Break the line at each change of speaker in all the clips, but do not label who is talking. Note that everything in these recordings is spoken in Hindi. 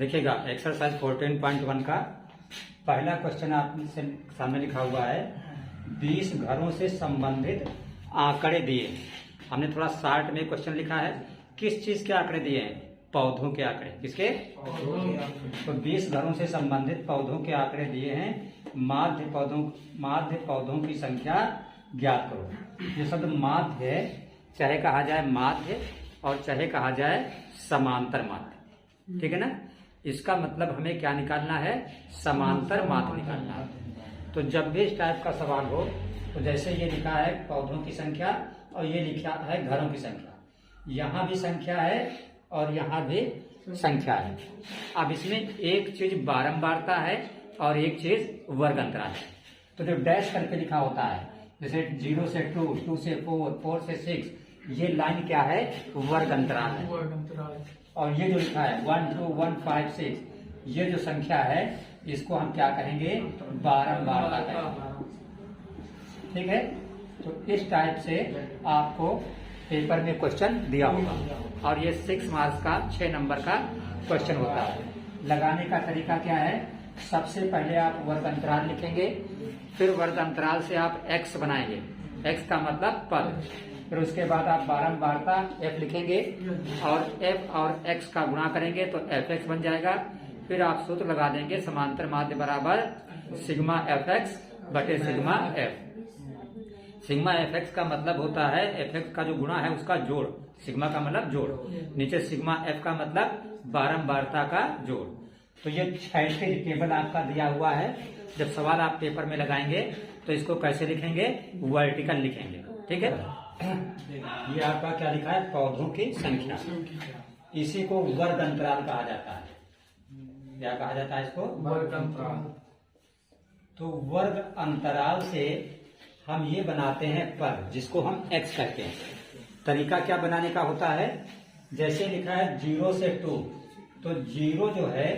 देखिएगा एक्सरसाइज 14.1 का पहला क्वेश्चन आपसे सामने लिखा हुआ है 20 घरों से संबंधित आंकड़े दिए। हमने थोड़ा शार्ट में क्वेश्चन लिखा है, किस चीज के आंकड़े दिए हैं? पौधों के आंकड़े। किसके? तो 20 घरों से संबंधित पौधों के आंकड़े दिए हैं। माध्य पौधों की संख्या ज्ञात करो। ये शब्द माध्य है, चाहे कहा जाए माध्य और चाहे कहा जाए समांतर माध्य, ठीक है ना। इसका मतलब हमें क्या निकालना है? समांतर माध्य निकालना है। तो जब भी इस टाइप का सवाल हो तो जैसे ये लिखा है पौधों की संख्या और ये लिखा है घरों की संख्या, यहाँ भी संख्या है और यहाँ भी संख्या है। अब इसमें एक चीज बारंबारता है और एक चीज वर्ग अंतराल है। तो जो डैश करके लिखा होता है, जैसे 0 से 2, 2 से 4, 4 से 6, ये लाइन क्या है? वर्ग अंतराल है। और ये जो लिखा है 1, 2, 1, 5, 6, ये जो संख्या है इसको हम क्या कहेंगे? बारंबारता कहेंगे, ठीक है। तो इस टाइप से आपको पेपर में क्वेश्चन दिया होगा और ये 6 मार्क्स का 6 नंबर का क्वेश्चन होता है। लगाने का तरीका क्या है? सबसे पहले आप वर्ग अंतराल लिखेंगे, फिर वर्ग अंतराल से आप x बनाएंगे, x का मतलब पद, फिर उसके बाद आप बारंबारता f लिखेंगे और f और x का गुणा करेंगे तो fx बन जाएगा। फिर आप सूत्र लगा देंगे समांतर माध्य बराबर सिग्मा fx बटे सिग्मा f। सिग्मा fx का मतलब होता है fx का जो गुणा है उसका जोड़, सिग्मा का मतलब जोड़, नीचे सिग्मा f का मतलब बारंबारता का जोड़। तो ये क्षैतिज टेबल आपका दिया हुआ है। जब सवाल आप पेपर में लगाएंगे तो इसको कैसे लिखेंगे? वर्टिकल लिखेंगे, ठीक है। ये आपका क्या लिखा है? पौधों की संख्या। इसी को वर्ग अंतराल कहा जाता है। क्या कहा जाता है इसको? वर्ग अंतराल। तो वर्ग अंतराल से हम ये बनाते हैं पद, जिसको हम x कहते हैं। तरीका क्या बनाने का होता है? जैसे लिखा है 0 से 2, तो 0 जो है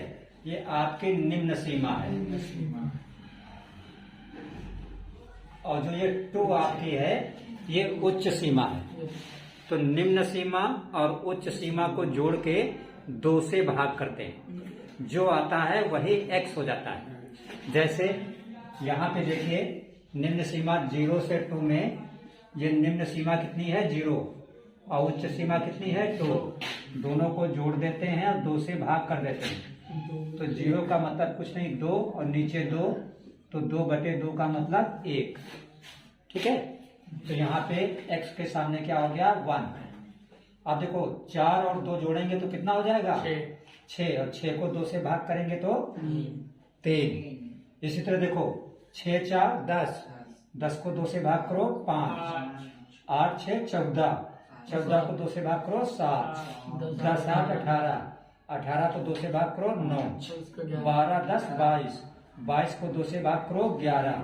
ये आपकी निम्न सीमा है और जो ये 2 आपकी है ये उच्च सीमा है। तो निम्न सीमा और उच्च सीमा को जोड़ के 2 से भाग करते हैं, जो आता है वही x हो जाता है। जैसे यहाँ पे देखिए निम्न सीमा 0 से 2 में ये निम्न सीमा कितनी है? 0 और उच्च सीमा कितनी है? 2। दोनों को जोड़ देते हैं और 2 से भाग कर देते हैं। तो 0 का मतलब कुछ नहीं 2 और नीचे 2, तो 2 बटे 2 का मतलब 1, ठीक है। तो यहाँ पे x के सामने क्या हो गया? 1। अब देखो 4 और 2 जोड़ेंगे तो कितना हो जाएगा? 6 और 6 को 2 से भाग करेंगे तो 3। इसी तरह देखो 6 4 10, 10 को 2 से भाग करो 5, 8 6 14, 14 को 2 से भाग करो 7, 10 8 18, 18 को 2 से भाग करो 9, 12 10 22, 22 को 2 से भाग करो 11,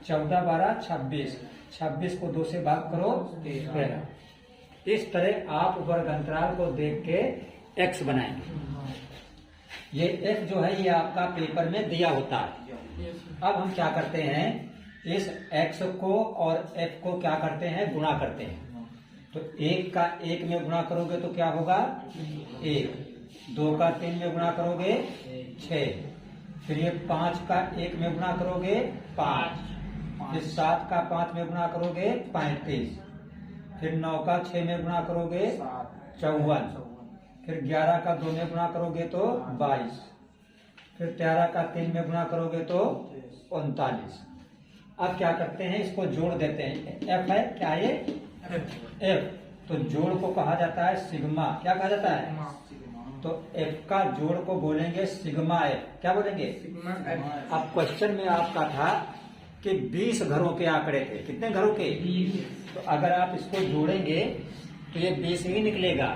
14 12 26, 26 को 2 से भाग करो 13। इस तरह आप वर्ग अंतराल को देख के x बनाएंगे। ये f जो है ये आपका पेपर में दिया होता है। अब हम क्या करते हैं? इस x को और f को क्या करते हैं? गुणा करते हैं। तो 1 का 1 में गुणा करोगे तो क्या होगा? 1। 2 का 3 में गुणा करोगे 6। फिर ये 5 का 1 में गुणा करोगे 5। फिर 7 का 5 में गुणा करोगे 35। फिर 9 का 6 में गुणा करोगे 54। फिर 11 का 2 में गुणा करोगे तो 22। फिर 13 का 3 में गुणा करोगे तो 39। अब क्या करते हैं? इसको जोड़ देते हैं। f है क्या? ये f। तो जोड़ को कहा जाता है सिग्मा। क्या कहा जाता है? तो f का जोड़ को बोलेंगे सिग्मा f। क्या बोलेंगे? Sigma f। अब क्वेश्चन में आपका था कि 20 घरों के आंकड़े थे। कितने घरों के? 20। तो अगर आप इसको जोड़ेंगे तो ये 20 ही निकलेगा।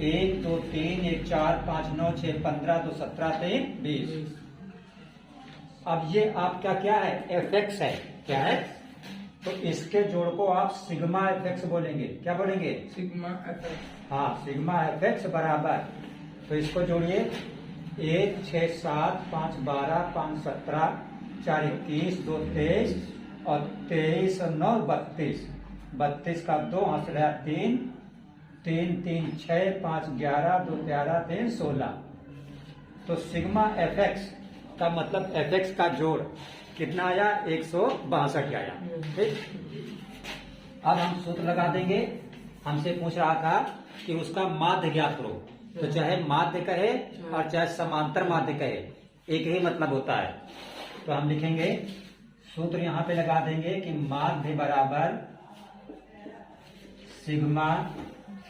1 2 3 1 4 5 9 6 15 2 17 3 20। अब ये आपका क्या है? fx है। क्या है? तो इसके जोड़ को आप सिग्मा fx बोलेंगे। क्या बोलेंगे? Sigma fx। हाँ, सिग्मा fx बराबर, तो इसको जोड़िए 1 6 7 5 12 5 17 4 21 2 23 और 23 और 9 32। 32 का 2 हाथ 3 3 3 6 5 11 2 11 3 16। तो सिग्मा एफ एक्स का मतलब एफ एक्स का जोड़ कितना आया, 162 आया। ठीक, अब हम सूत्र लगा देंगे। हमसे पूछ रहा था कि उसका माध्य ज्ञात करो, तो चाहे माध्य कहे और चाहे समांतर माध्य कहे, एक ही मतलब होता है। तो हम लिखेंगे, सूत्र यहां पे लगा देंगे कि माध्य बराबर सिग्मा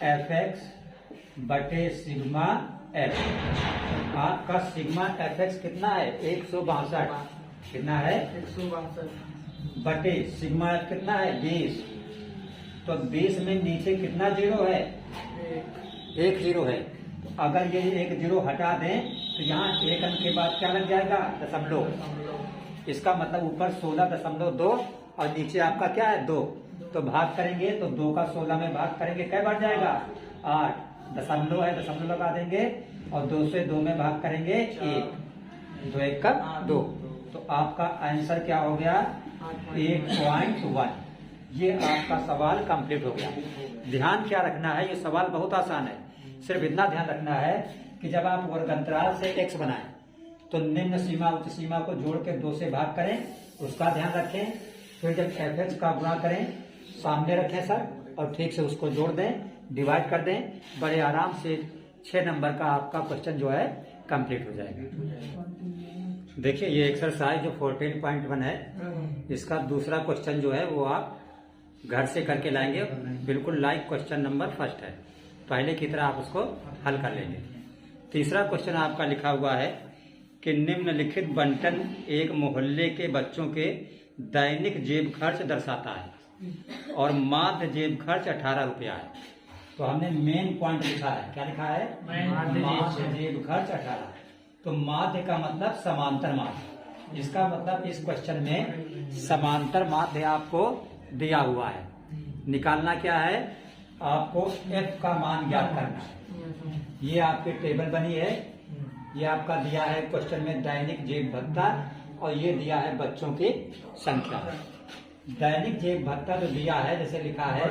एफ एक्स बटे सिग्मा एफ। आपका सिग्मा एफ एक्स कितना है, 162। कितना है,
162
बटे सिग्मा एफ कितना है, 20। तो 20 में नीचे कितना जीरो है, एक जीरो है। तो अगर ये एक जीरो हटा दें तो यहाँ एक अंक के बाद क्या लग जाएगा, दशमलव। इसका मतलब ऊपर 16.2 और नीचे आपका क्या है, 2। तो भाग करेंगे तो 2 का 16 में भाग करेंगे, क्या बढ़ जाएगा, 8। दशमलव है, दशमलव लगा देंगे और 2 से 2 में भाग करेंगे 1, 2 1 का 2। तो आपका आंसर क्या हो गया, 8.1। ये आपका सवाल कंप्लीट हो गया। ध्यान क्या रखना है, ये सवाल बहुत आसान है। सिर्फ इतना ध्यान रखना है कि जब आप वर्गंतराल से x बनाएं तो निम्न सीमा उच्च सीमा को जोड़ के 2 से भाग करें, उसका ध्यान रखें। फिर जब fx का गुणा करें, सामने रखें सर, और ठीक से उसको जोड़ दें, डिवाइड कर दें। बड़े आराम से 6 नंबर का आपका क्वेश्चन जो है कंप्लीट हो जाएगा। देखिए ये एक्सरसाइज जो 14.1 है, इसका दूसरा क्वेश्चन जो है वो आप घर से करके लाएंगे। बिल्कुल लाइक क्वेश्चन नंबर फर्स्ट है, पहले की तरह आप उसको हल कर लेंगे। तीसरा क्वेश्चन आपका लिखा हुआ है कि निम्नलिखित बंटन एक मोहल्ले के बच्चों के दैनिक जेब खर्च दर्शाता है और माध्य जेब खर्च 18 रुपया है। तो हमने मेन पॉइंट लिखा है, क्या लिखा है, माध्य जेब खर्च 18। तो माध्य का मतलब समांतर माध्य, इसका मतलब इस क्वेश्चन में समांतर माध्य आपको दिया हुआ है। निकालना क्या है, आपको f का मान ज्ञात करना है। ये आपकी टेबल बनी है, ये आपका दिया है क्वेश्चन में दैनिक जेब भत्ता, और ये दिया है बच्चों की संख्या। दैनिक जेब भत्ता जो दिया है, जैसे लिखा है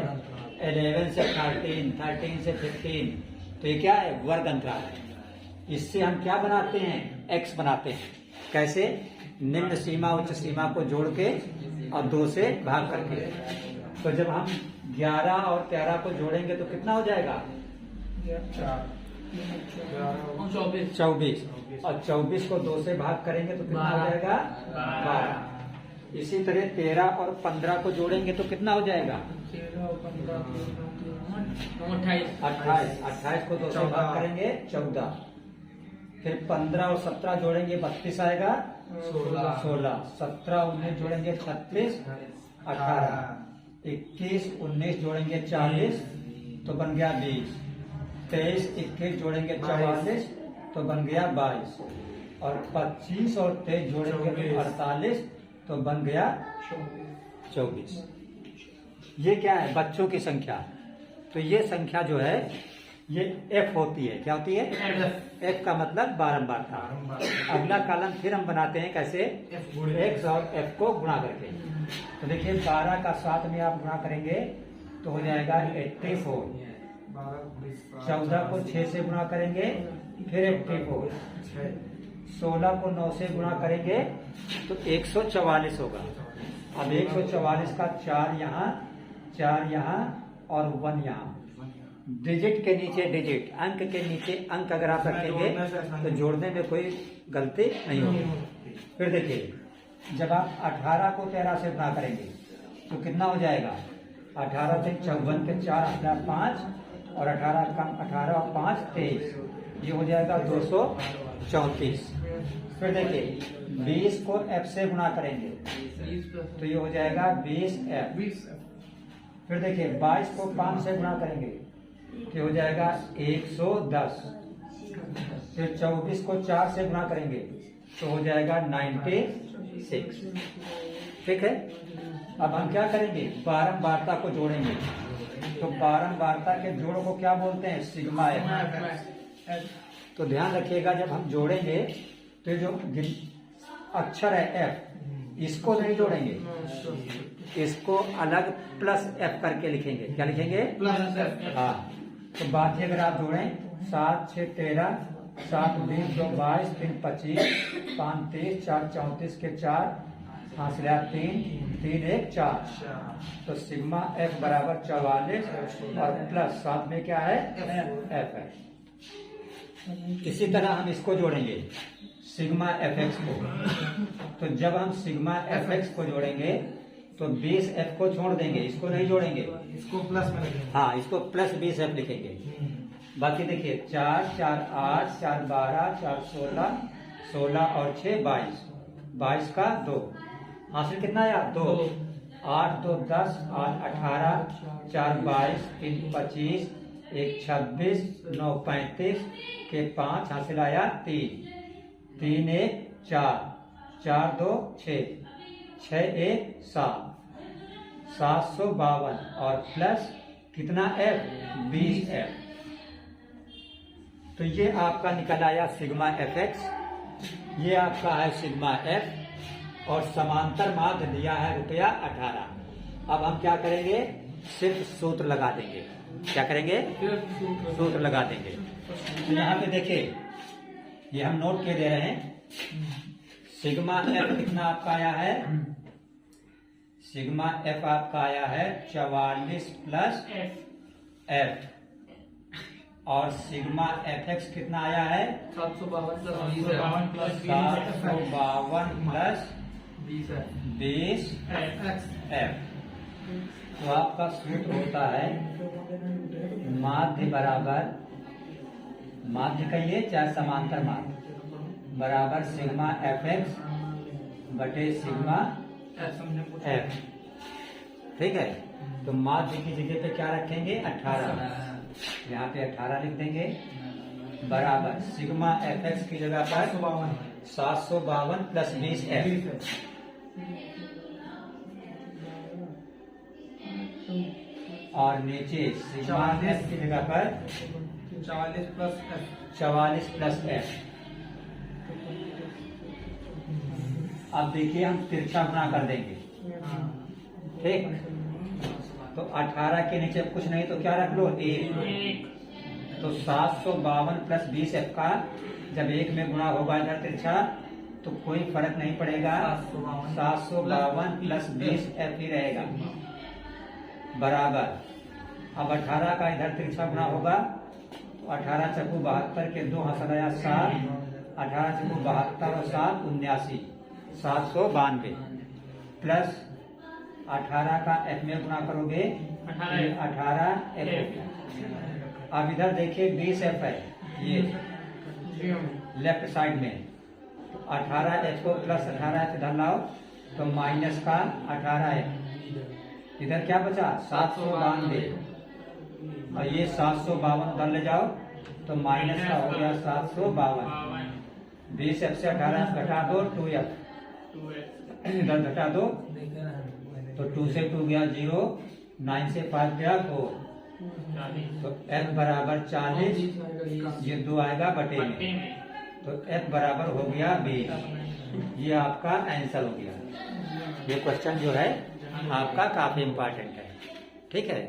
11 से 13, 13 से 15, तो ये क्या है, वर्ग अंतराल है। इससे हम क्या बनाते हैं, x बनाते हैं। कैसे, निम्न सीमा उच्च सीमा को जोड़ के और 2 से भाग करके। तो जब हम 11 और 13 को जोड़ेंगे तो कितना हो जाएगा, 24। और 24 को 2 से भाग करेंगे तो कितना हो जाएगा, 12। इसी तरह 13 और 15 को जोड़ेंगे तो कितना हो जाएगा, 28 को 2 से भाग करेंगे 14। फिर 15 और 17 जोड़ेंगे 32 आएगा, 16। 17 19 जोड़ेंगे 36, 18। 21 19 जोड़ेंगे 40, तो बन गया 20। 23 21 जोड़ेंगे 44, तो बन गया 22। और 25 और 23 जोड़ेंगे 48, तो बन गया 24। ये क्या है, बच्चों की संख्या। तो ये संख्या जो है ये f होती है, क्या होती है, f का मतलब बारंबारता। अगला कॉलम फिर हम बनाते हैं कैसे, x और f को गुणा करके। तो देखिए 12 का 7 में आप गुणा करेंगे तो हो जाएगा 84। 14 को 6 से गुणा करेंगे फिर 84। 16 को 9 से गुणा करेंगे तो 144 होगा। अब 144 का 4 यहाँ, 4 यहाँ और 1 यहाँ। डिजिट के नीचे डिजिट, अंक के नीचे अंक अगर आप रखेंगे तो जोड़ने में कोई गलती नहीं होगी। फिर देखिए जब आप 18 को 13 से गुणा करेंगे तो कितना हो जाएगा, 18 से 54 के 4 18 5 और 18 कम 18 और 5 23, ये हो जाएगा 234। फिर देखिए 20 को f से गुणा करेंगे तो ये हो जाएगा 20f। फिर देखिए 22 को 5 से गुणा करेंगे तो हो जाएगा 110। फिर 24 को 4 से गुणा करेंगे तो हो जाएगा 96। ठीक है, अब हम क्या करेंगे, बारंबारता को जोड़ेंगे। तो बारंबारता के जोड़ को क्या बोलते हैं, सिग्मा एफ। तो ध्यान रखिएगा जब हम जोड़ेंगे तो जो अक्षर है एफ, इसको नहीं जोड़ेंगे, इसको अलग प्लस एफ करके लिखेंगे। क्या लिखेंगे, प्लस एफ। हाँ, तो बाकी अगर आप जोड़ें 7 6 13 7 20 2 22 3 25 5 30 4 34 के 4 हासिल 3 3 1 4। तो सिग्मा एफ बराबर 44 और प्लस साथ में क्या है एफ है। इसी तरह हम इसको जोड़ेंगे सिग्मा एफ एक्स को। तो जब हम सिग्मा एफ एक्स को जोड़ेंगे तो 20 एफ को छोड़ देंगे, इसको नहीं जोड़ेंगे,
इसको प्लस में लिखेंगे।
हाँ इसको प्लस 20 एफ लिखेंगे। बाकी देखिए 4 4 8 4 12 4 16 16 और 6 22 22 का 2 हासिल कितना आया 2 8 2 10 8 18 4 22 3 25 1 26 9 35 के 5 हासिल आया 3 3 1 4 4 2 6 6 1 7 752 और प्लस कितना एफ 20 एफ। तो ये आपका निकल आया सिग्मा एफ एक्स, ये आपका है सिग्मा एफ और समांतर माध्य दिया है ₹18। अब हम क्या करेंगे सिर्फ सूत्र लगा देंगे। क्या करेंगे सूत्र लगा देंगे। तो यहाँ पे देखिए ये हम नोट के दे रहे हैं सिग्मा एफ कितना आपका आया है, सिग्मा एफ आपका आया है 44 प्लस एफ और सिग्मा एफ एक्स कितना आया है
752 प्लस
20 एफ। तो आपका सूत्र होता है माध्य बराबर, माध्य कहिए चाहे समांतर माध्य बराबर सिग्मा एफ एक्स बटे सिग्मा एफ। ठीक है। तो माध्य की जगह पे क्या रखेंगे 18, यहाँ पे 18 लिख देंगे बराबर सिग्मा एफ एक्स की जगह पर 752 प्लस 20 एफ और नीचे सिग्मा एफ की जगह पर 44 प्लस एफ। अब देखिए हम तिरछा गुणा कर देंगे। ठीक। तो 18 के नीचे कुछ नहीं तो क्या रख लो 1। तो 752 प्लस 20 एफ का जब 1 में गुणा होगा इधर तिरछा तो कोई फर्क नहीं पड़ेगा, 752 प्लस 20 एफ ही रहेगा बराबर। अब 18 का इधर तिरछा गुणा होगा तो 18 चक्कू 72 के 2 हासिल आया 7, 18 चक्कू 72 और 7 79 792 प्लस 18 का एफ में गुणा करोगे 18 एफ। अब इधर देखिए 20 एफ है ये लेफ्ट साइड में, तो 18 एफ को प्लस 18 एफ इधर लाओ तो माइनस का 18 एफ। इधर क्या बचा 792 और ये 752 उधर ले जाओ तो माइनस का हो गया 752। 20 एफ से 18 एफ घटा दो 2 एफ इधर घटा दो तो 2 से 2 गया 0, 9 से 5 गया 4, तो f बराबर 40, ये 2 आएगा बटे में तो f बराबर हो गया 20। ये आपका आंसर हो गया। ये क्वेश्चन जो है आपका काफी इम्पोर्टेंट है। ठीक है।